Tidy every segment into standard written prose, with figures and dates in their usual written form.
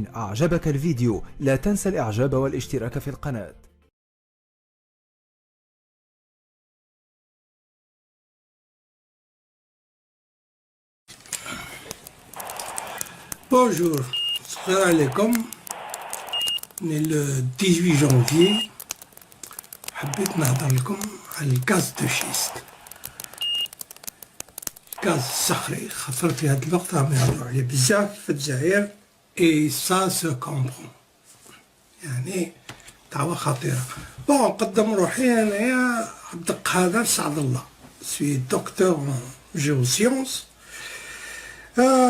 إن أعجبك الفيديو لا تنسى الإعجاب والاشتراك في القناة. Bonjour, السلام عليكم. من le 18 janvier حبيت نهضر لكم على الغاز دو شيست، الغاز الصخري، خاطر في هذا الوقت راهم يهضروا عليه بزاف في الجزائر اي سا سو كومبرون، يعني دعوة خطيرة. بون نقدم روحي انايا الدق هذا سعد الله، سوي دكتور جيوسيونس.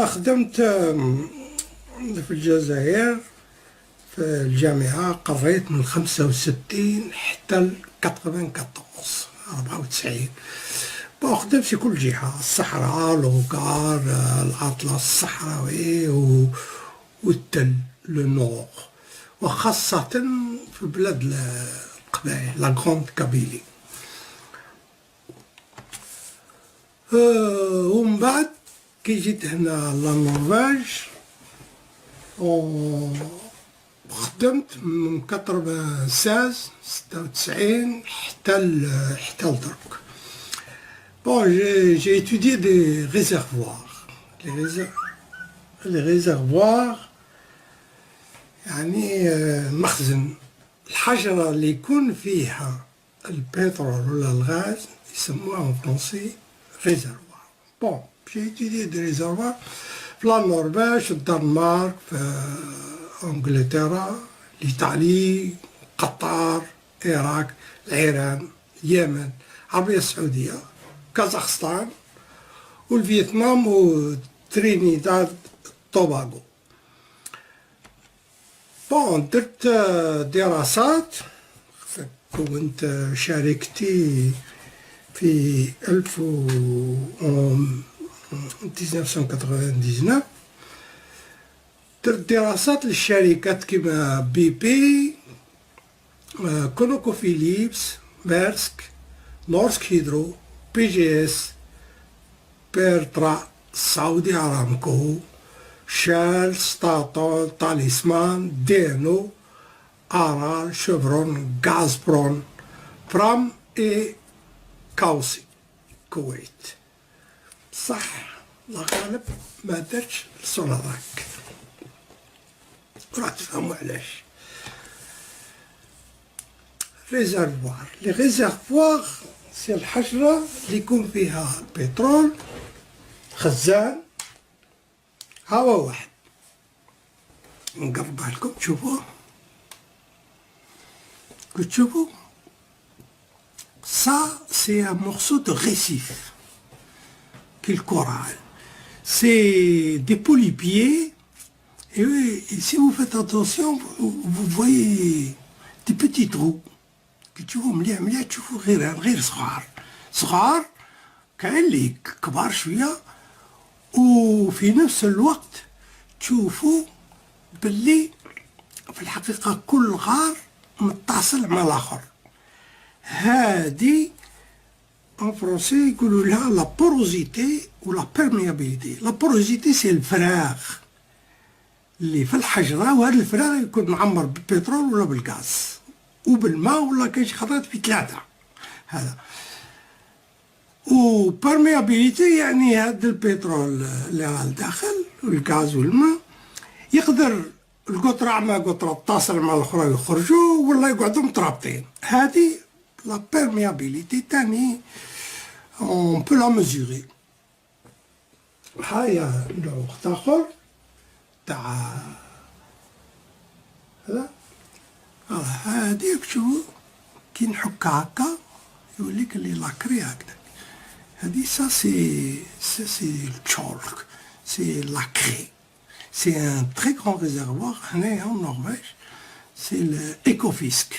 خدمت في الجزائر في الجامعة، قريت من 65 حتى 94. بون خدمت في كل جهة، الصحراء، الغوكار، الأطلس الصحراوي والتل لو نور، وخاصة في بلاد القبائل لا غروند كابيلي. ومن بعد كي جيت هنا للنرويج خدمت من 96 حتى لدرك. بون جي étudié des réservoirs. les réservoirs يعني مخزن، الحجرة اللي يكون فيها البترول ولا الغاز يسموها en français réservoir. بون جي étudié des réservoirs في لا نرويج، في الدنمارك، في انجلترا، ايطالي، قطر، العراق، العراق، اليمن، العربية السعودية، كازاخستان، والفيتنام، وترينيداد توباغو. بون درت دراسات، كونت شاركتي في 1999 درت دراسات للشركات كيما بي بي، كونوكو فيليبس، ميرسك، نورسك هيدرو، بي جي اس، بيرترا، سعودي ارامكو، شال، ستاتول، تاليسمان، دينو، ارال، شفرون، غازبرون، برام اي كاوسي كويت. صح الله غالب ما درتش السولاداك، راح تفهموا علاش. ريزرفوار، لي ريزرفوار سي الحجرة اللي يكون فيها بترول، خزان. ها هو واحد نقربها لكم تشوفوه، كي تشوفوا ça c'est un morceau de récif qu'il corail, c'est des polypiers. Et si vous faites attention, vous voyez des petits trous. تشوفوا مليح تشوفوا غير صغار كاين اللي كبار شوية، وفي نفس الوقت تشوفوا باللي في الحقيقة كل غار متصل مع الآخر. هادي en français يقولوا لها لا بوروزيتي ولا بيرميابيليتي. لا بوروزيتي سي الفراغ اللي في الحجرة، وهذا الفراغ يكون معمر بالبترول ولا بالغاز وبالماء، ولا كاين شي خطرات في ثلاثة هذا. و بيرميابيليتي يعني هذا البترول اللي راه لداخل والغاز والماء يقدر القطرة مع قطرة تتصل مع الأخرى يخرجوا ولا يقعدوا مترابطين. هذه لا بيرميابيليتي تاني on peut la mesurer. هاهي نوع وقت آخر تاع هذا. هادي تشوفوا كي نحكها هكا يوليك اللي لاكري هكذا. هادي سي التشولك، سي لاكري. C'est un très grand réservoir هنايا en Norvège. C'est l'Ecofisk.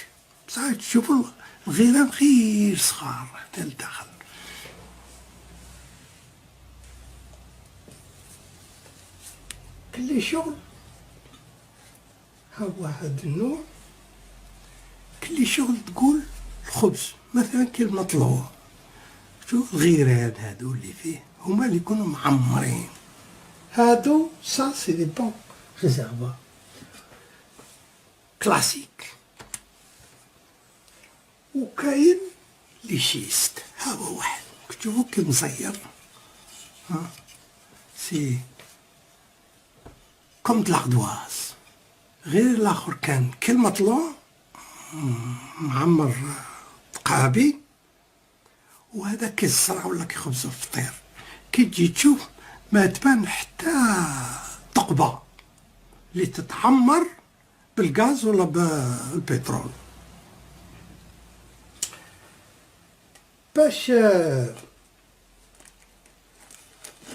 صح تشوفوا الغيران غير صغار حتى لداخل. كلي شغل. ها واحد النوع كلي شغل تقول الخبز مثلا كي المطلوع، شوف الغيران هادو اللي فيه هما اللي يكونوا معمرين. هادو سا سي دي بون ريزرفوار. كلاسيك، وكاين لي شيست. ها هو واحد شوفو كي مصير، ها سي كوم د لاردواز، غير الاخر كان كي المطلوع معمر قابي، وهذا كي الزرع ولا كي خبز الفطير. كي تجي تشوف ما تبان حتى ثقبة اللي تتعمر بالغاز ولا بالبترول. باش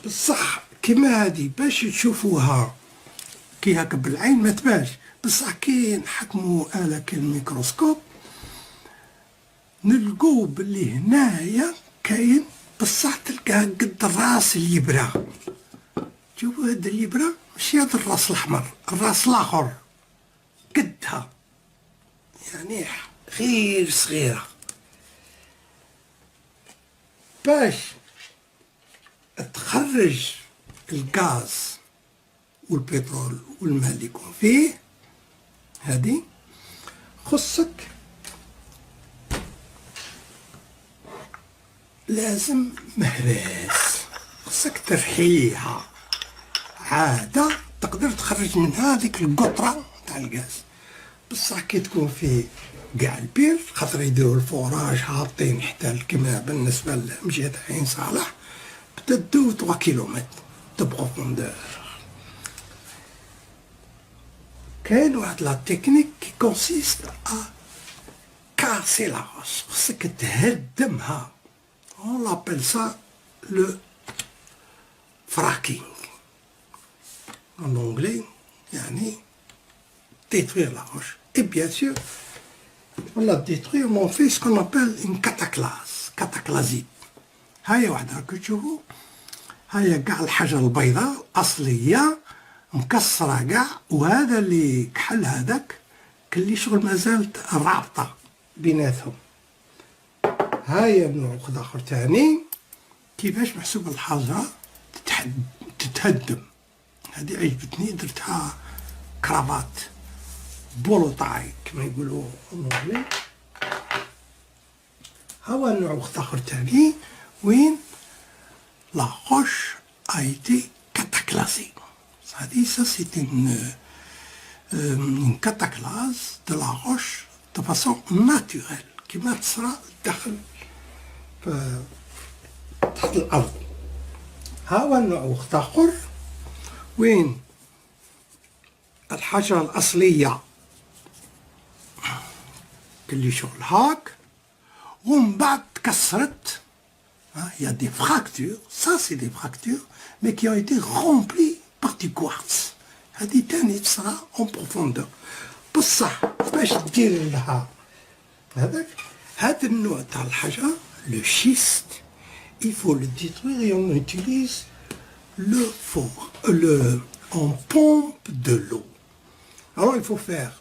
بصح كيما هادي باش تشوفوها كي هاك بالعين ما تبانش، بصح كي نحكمو آلة كالميكروسكوب نلقو بلي هنايا كاين بصح تلقاها قد راس اليبرة. شوفوا هاد اليبرة ماشي هاد الراس الأحمر، الراس الآخر قدها، يعني غير صغيرة. باش تخرج الغاز والبترول والماء اللي يكون فيه هادي خصك لازم مهراس، خصك ترحيها عادة تقدر تخرج منها هذيك القطرة تاع الغاز. بصح كي تكون في قاع البير خاطر يديروا الفوراج هابطين حتى كيما بالنسبة لمجهة عين صالح بدو 3 كيلومتر دو بروفوندور. كاين واحد لا تكنيك كي كونسيست ا كاسي لا روش، خصك تهدمها. on appelle ça le fracking en anglais، يعني détruire la roche. Et bien sûr on la détruit، on fait ce qu'on appelle une cataclase، cataclasite. هاي واحدة راكو تشوفوا، هاي قاع الحجر البيضاء الأصلية مكسرة قاع، وهذا اللي كحل هذاك كلي شغل مازالت رابطة بيناتهم. هاي نوع آخر تاني كيفاش محسوب الحجرة تتهدم. هذه عجبتني، درتها كرافات بولوطاي كما يقولوا الانجلي. هو نوع آخر تاني وين لا roche a été cataclasée. C'est-à-dire ça c'est une cataclase de la roche de façon naturelle كما تصرى داخل تحت الأرض. هو النوع آخر وين الحجرة الأصلية كلي شغل هاك ومن بعد تكسرت. Il y a des fractures, ça c'est des fractures, mais qui ont été remplies par du quartz. هذه تاني تصرى en profondeur. بصح باش دير لها هذا النوع تاع الحجرة le schiste، il faut le détruire et on utilise on pompe de l'eau. Alors il faut faire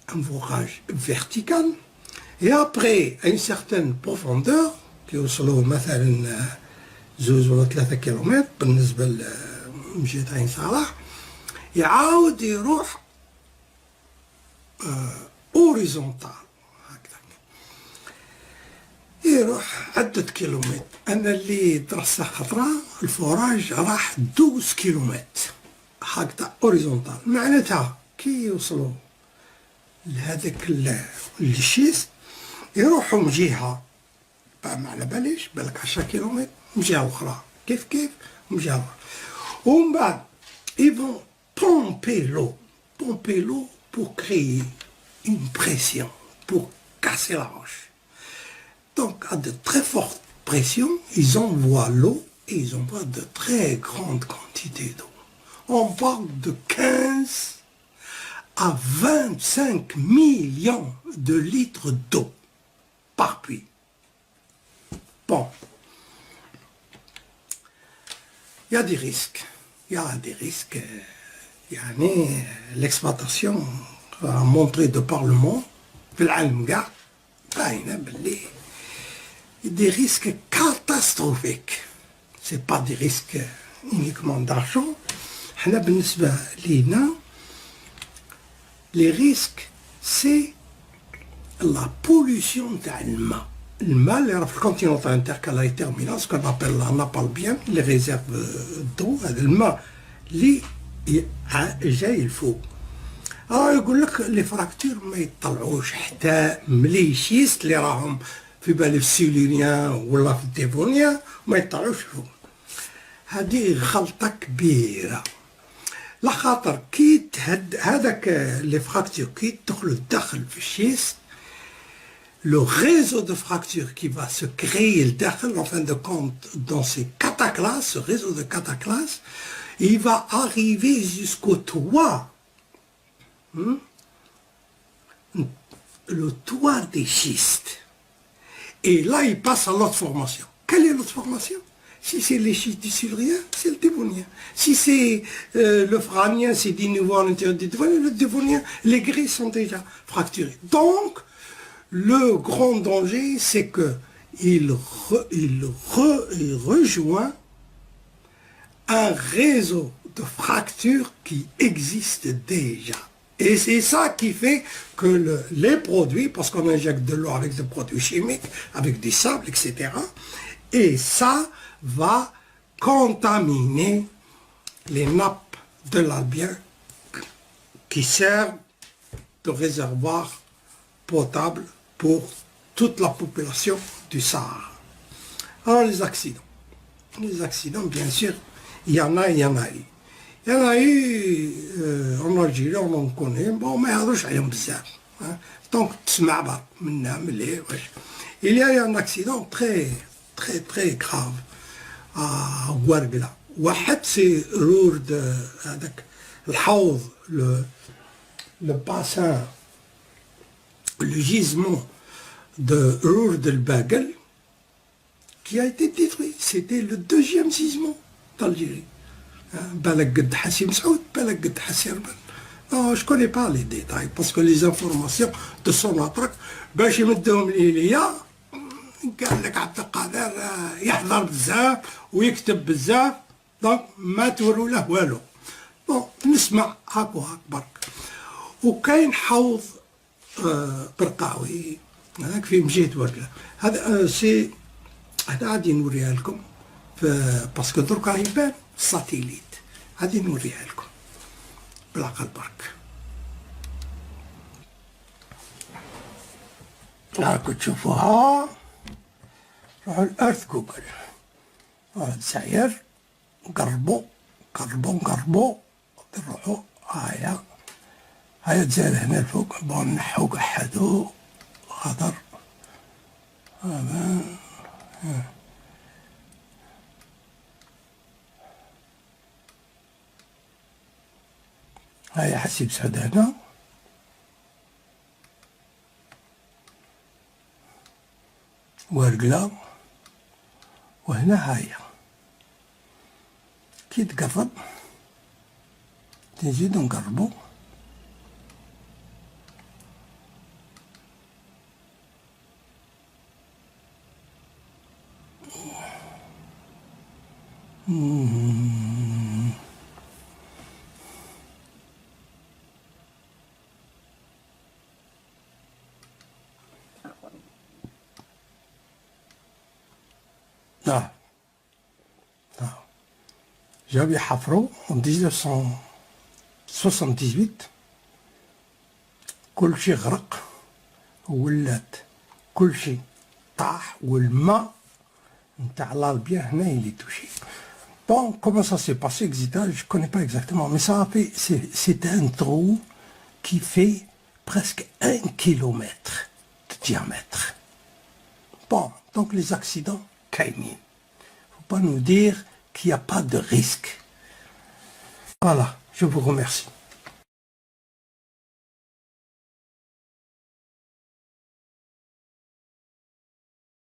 un forage vertical et après à une certaine profondeur كيوصلوا مثلا 2 ولا 3 كيلومتر بالنسبة لمجهة عين صالح، يعاود يروح اوريزونتال هكذاك، يروح عدة كيلومتر. أنا اللي درسته خطرة الفوراج راح 12 كيلومتر هكذا اوريزونتال. معناتها كي يوصلوا لهذاك الشيست يروحوا من جهة ما على باليش، بالك 10 كيلومتر من جهة أخرى، كيف من جهة أخرى. ومن بعد ils vont pomper l'eau pour créer une pression, pour casser la roche. Donc à de très fortes pressions, ils envoient l'eau et ils envoient de très grandes quantités d'eau. On parle de 15 à 25 millions de litres d'eau par puits. Bon, il y a des risques. يعني l'exploitation a montré de par le monde في العالم كاع باينة باللي des risques catastrophiques. C'est pas des risques uniquement d'argent. حنا بالنسبة لينا les risques c'est la pollution de l'eau. Le mal est le continent intercalaire terminal, ce qu'on appelle la nappe albienne, les réserves d'eau, le mal, il faut. Alors, يقول لك les fractures ما يطلعوش حتى ملي شيست اللي راهم في بالي في السيلينيان ولا في الديفونيان ما يطلعوش فوق. هذه غلطة كبيرة. لا خاطر كي هذاك لي فراكتور كي يدخلوا الداخل في الشيست، le réseau de fractures qui va se créer en fin de compte dans ces cataclasmes, ce réseau de cataclasmes, il va arriver jusqu'au toit. Le toit des schistes. Et là, il passe à l'autre formation. Quelle est l'autre formation? Si c'est les schistes du silurien, c'est le dévonien. Si c'est le franien, c'est du nouveau à l'intérieur du dévonien, le dévonien, les grilles sont déjà fracturées. Donc, le grand danger, c'est qu'il rejoint un réseau de fractures qui existe déjà. Et c'est ça qui fait que les produits, parce qu'on injecte de l'eau avec des produits chimiques, avec du sable, etc., et ça va contaminer les nappes de l'albien qui servent de réservoir potable pour toute la population du Sahara. Alors les accidents. Les accidents, bien sûr, il y en a, il y en a eu. Il y en a eu en Algérie, on en connaît, bon, mais donc, il y a eu un accident très, très, très grave à Ouargla. واحد c'est Rourde, le bassin, le gisement de Rourde el-Bagel qui a été détruit. C'était le deuxième gisement d'Algérie. بالك قد حسيم سعود بالك قد حسير بن. Je ne connais pas les détails parce que les informations de son attaque باش يمدهم ليا قال لك عبد القادر يحضر بزاف ويكتب بزاف دونك ما توروا له والو. بون نسمع هاك وهاك برك. وكاين حوض برقاوي هذاك في مجيت ورقه. هذا سي هذا غادي نوريها لكم باسكو درك راه يبان ساتيليت. غادي نوريها لكم بالعقل برك. راكم تشوفوها روحوا الارث جوجل الجزائر نقربوا نقربوا نروحوا هايا الجزائر هنا الفوق بون نحو قحدو خضر هاي حسيب سعود هنا ورقلة وهنا هاي كي تقرب نزيدو نقربو جاو يحفروا en 1978 كلشي غرق ولات كلشي طاح والماء نتاع l'Albien هنا il est touché. Bon, comment ça s'est passé, etc. Je ne connais pas exactement, mais ça a fait, c'est un trou qui fait presque 1 kilomètre de diamètre. Bon, donc les accidents, il ne faut pas nous dire qu'il n'y a pas de risque. Voilà, je vous remercie.